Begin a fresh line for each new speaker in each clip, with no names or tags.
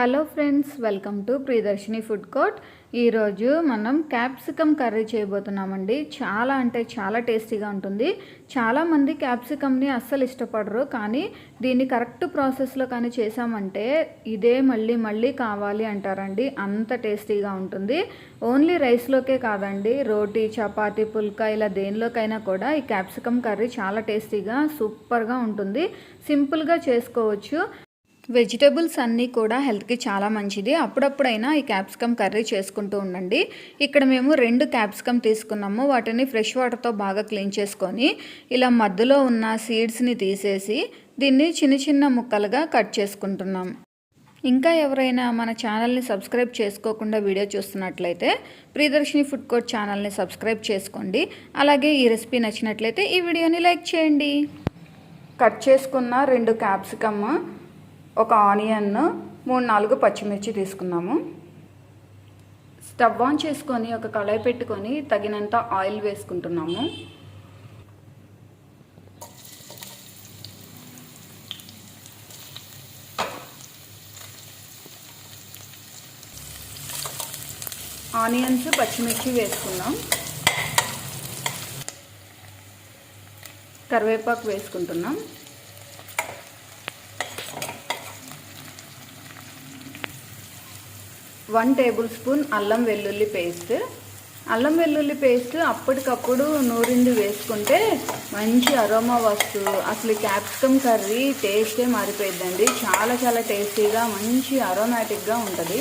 Hello friends, welcome to Priyadarshini food court. ఈరోజు మనం capsicum curry చేయబోతున్నామండి. చాలా అంటే చాలా టేస్టీగా ఉంటుంది. చాలామంది క్యాప్సికమ్ని అస్సలు ఇష్టపడరు, కానీ దీన్ని కరెక్ట్ ప్రాసెస్లో కానీ చేసామంటే ఇదే మళ్ళీ మళ్ళీ కావాలి అంటారండి. అంత టేస్టీగా ఉంటుంది. ఓన్లీ రైస్లోకే కాదండి, రోటీ, చపాతీ, పుల్కా ఇలా దేనిలోకైనా కూడా ఈ క్యాప్సికమ్ కర్రీ చాలా టేస్టీగా సూపర్గా ఉంటుంది. సింపుల్గా చేసుకోవచ్చు. వెజిటబుల్స్ అన్నీ కూడా హెల్త్కి చాలా మంచిది. అప్పుడప్పుడైనా ఈ క్యాప్సికమ్ కర్రీ చేసుకుంటూ ఉండండి. ఇక్కడ మేము 2 క్యాప్సికమ్ తీసుకున్నాము. వాటిని ఫ్రెష్ వాటర్తో బాగా క్లీన్ చేసుకొని ఇలా మధ్యలో ఉన్న సీడ్స్ని తీసేసి దీన్ని చిన్న చిన్న ముక్కలుగా కట్ చేసుకుంటున్నాం. ఇంకా ఎవరైనా మన ఛానల్ని సబ్స్క్రైబ్ చేసుకోకుండా వీడియో చూస్తున్నట్లయితే ప్రియదర్శిని ఫుడ్ కోర్ట్ ఛానల్ని సబ్స్క్రైబ్ చేసుకోండి. అలాగే ఈ రెసిపీ నచ్చినట్లయితే ఈ వీడియోని లైక్ చేయండి. కట్ చేసుకున్న 2 క్యాప్సికమ్, ఒక ఆనియన్, 3-4 పచ్చిమిర్చి తీసుకున్నాము. స్టవ్ ఆన్ చేసుకొని ఒక కళాయి పెట్టుకొని తగినంత ఆయిల్ వేసుకుంటున్నాము. ఆనియన్స్, పచ్చిమిర్చి వేసుకున్నాం. కరివేపాకు వేసుకుంటున్నాం. 1 టేబుల్ స్పూన్ అల్లం వెల్లుల్లి పేస్ట్. అల్లం వెల్లుల్లి పేస్ట్ అప్పటికప్పుడు నూరింది వేసుకుంటే మంచి అరోమా వస్తుంది. అసలు క్యాప్సికమ్ కర్రీ టేస్టే మారిపోయిందండి. చాలా చాలా టేస్టీగా మంచి అరోమాటిక్గా ఉంటుంది.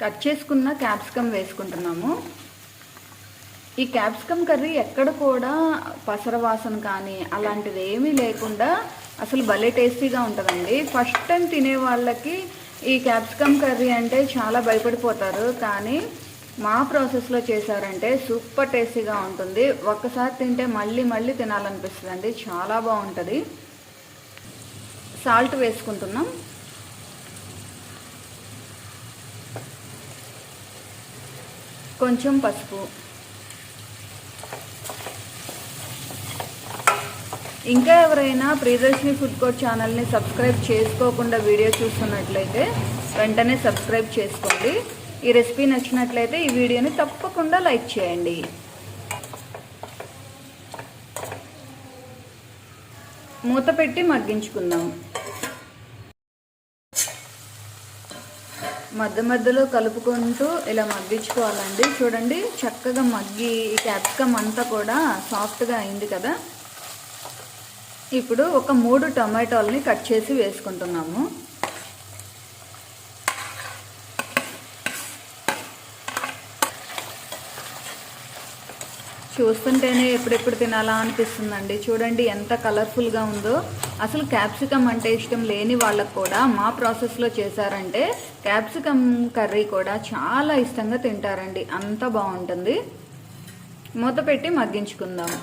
కట్ చేసుకున్న క్యాప్సికమ్ వేసుకుంటున్నాము. ఈ క్యాప్సికమ్ కర్రీ ఎక్కడ కూడా పసరవాసన కానీ అలాంటిది ఏమీ లేకుండా అసలు భలే టేస్టీగా ఉంటుందండి. ఫస్ట్ టైం తినే వాళ్ళకి ఈ క్యాప్సికమ్ కర్రీ అంటే చాలా భయపడిపోతారు, కానీ మా ప్రాసెస్లో చేశారంటే సూపర్ టేస్టీగా ఉంటుంది. ఒక్కసారి తింటే మళ్ళీ మళ్ళీ తినాలనిపిస్తుంది. చాలా బాగుంటుంది. సాల్ట్ వేసుకుంటున్నాం. కొంచెం పసుపు. ఇంకా ఎవరైనా ప్రియదర్శిని ఫుడ్ కోర్ట్ ఛానల్ని సబ్స్క్రైబ్ చేసుకోకుండా వీడియో చూస్తున్నట్లయితే వెంటనే సబ్స్క్రైబ్ చేసుకోండి. ఈ రెసిపీ నచ్చినట్లయితే ఈ వీడియోని తప్పకుండా లైక్ చేయండి. మూత పెట్టి మగ్గించుకుందాం. మధ్య మధ్యలో కలుపుకుంటూ ఇలా మగ్గించుకోవాలండి. చూడండి, చక్కగా మగ్గి ఈ క్యాప్సికమ్ అంతా కూడా సాఫ్ట్గా అయింది కదా. ఇప్పుడు ఒక 3 టమాటోల్ని కట్ చేసి వేసుకుంటున్నాము. చూస్తుంటేనే ఎప్పుడెప్పుడు తినాలా అనిపిస్తుందండి. చూడండి ఎంత కలర్ఫుల్గా ఉందో. అసలు క్యాప్సికమ్ అంటే ఇష్టం లేని వాళ్ళకు కూడా మా ప్రాసెస్లో చేశారంటే క్యాప్సికమ్ కర్రీ కూడా చాలా ఇష్టంగా తింటారండి. అంత బాగుంటుంది. మూత పెట్టి మగ్గించుకుందాం.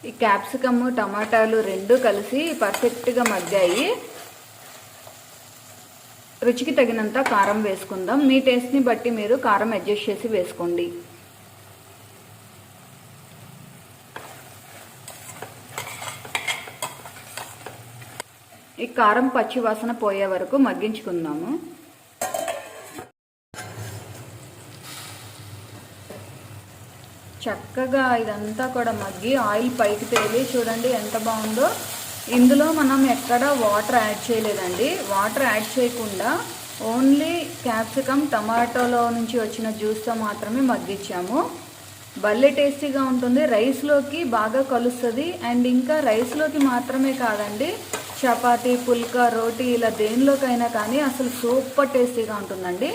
ఈ క్యాప్సికమ్, టమాటాలు 2 కలిసి పర్ఫెక్ట్గా మగ్గాయి. రుచికి తగినంత కారం వేసుకుందాం. మీ టేస్ట్ని బట్టి మీరు కారం అడ్జస్ట్ చేసి వేసుకోండి. ఈ కారం పచ్చి వాసన పోయే వరకు మగ్గించుకుందాము. చక్కగా ఇదంతా కూడా మగ్గి ఆయిల్ పైకి తేలి చూడండి ఎంత బాగుందో. ఇందులో మనం ఎక్కడ వాటర్ యాడ్ చేయలేదండి. వాటర్ యాడ్ చేయకుండా ఓన్లీ క్యాప్సికమ్, టమాటోలో నుంచి వచ్చిన జ్యూస్తో మాత్రమే మగ్గించాము. భలే టేస్టీగా ఉంటుంది. రైస్లోకి బాగా కలుస్తుంది. అండ్ ఇంకా రైస్లోకి మాత్రమే కాదండి, చపాతీ, పుల్కా, రోటీ ఇలా దేనిలోకైనా కానీ అసలు సూపర్ టేస్టీగా ఉంటుందండి.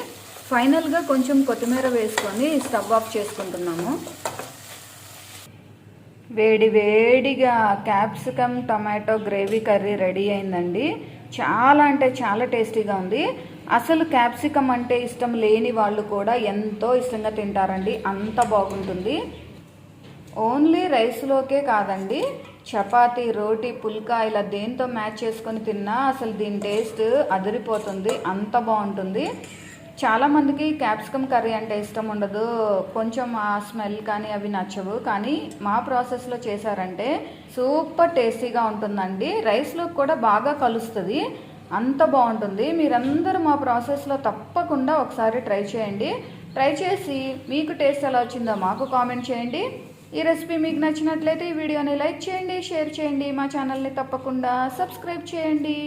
ఫైనల్గా కొంచెం కొత్తిమీర వేసుకొని స్టవ్ ఆఫ్ చేసుకుంటున్నాము. వేడి వేడిగా capsicum tomato gravy curry ready అయిందండి. చాలా అంటే చాలా టేస్టీగా ఉంది. అసలు క్యాప్సికమ్ అంటే ఇష్టం లేని వాళ్ళు కూడా ఎంతో ఇష్టంగా తింటారండి. అంత బాగుంటుంది. ఓన్లీ రైస్లోకే కాదండి, చపాతీ, రోటీ, పుల్కా ఇలా దేంతో మ్యాచ్ చేసుకొని తిన్నా అసలు దీని టేస్ట్ అదిరిపోతుంది. అంత బాగుంటుంది. చాలామందికి క్యాప్సికమ్ కర్రీ అంటే ఇష్టం ఉండదు, కొంచెం ఆ స్మెల్ కానీ అవి నచ్చవు. కానీ మా ప్రాసెస్లో చేశారంటే సూపర్ టేస్టీగా ఉంటుందండి. రైస్లో కూడా బాగా కలుస్తుంది, అంత బాగుంటుంది. మీరందరూ మా ప్రాసెస్లో తప్పకుండా ఒకసారి ట్రై చేయండి. ట్రై చేసి మీకు టేస్ట్ ఎలా వచ్చిందో మాకు కామెంట్ చేయండి. ఈ రెసిపీ మీకు నచ్చినట్లయితే ఈ వీడియోని లైక్ చేయండి, షేర్ చేయండి, మా ఛానల్ని తప్పకుండా సబ్స్క్రైబ్ చేయండి.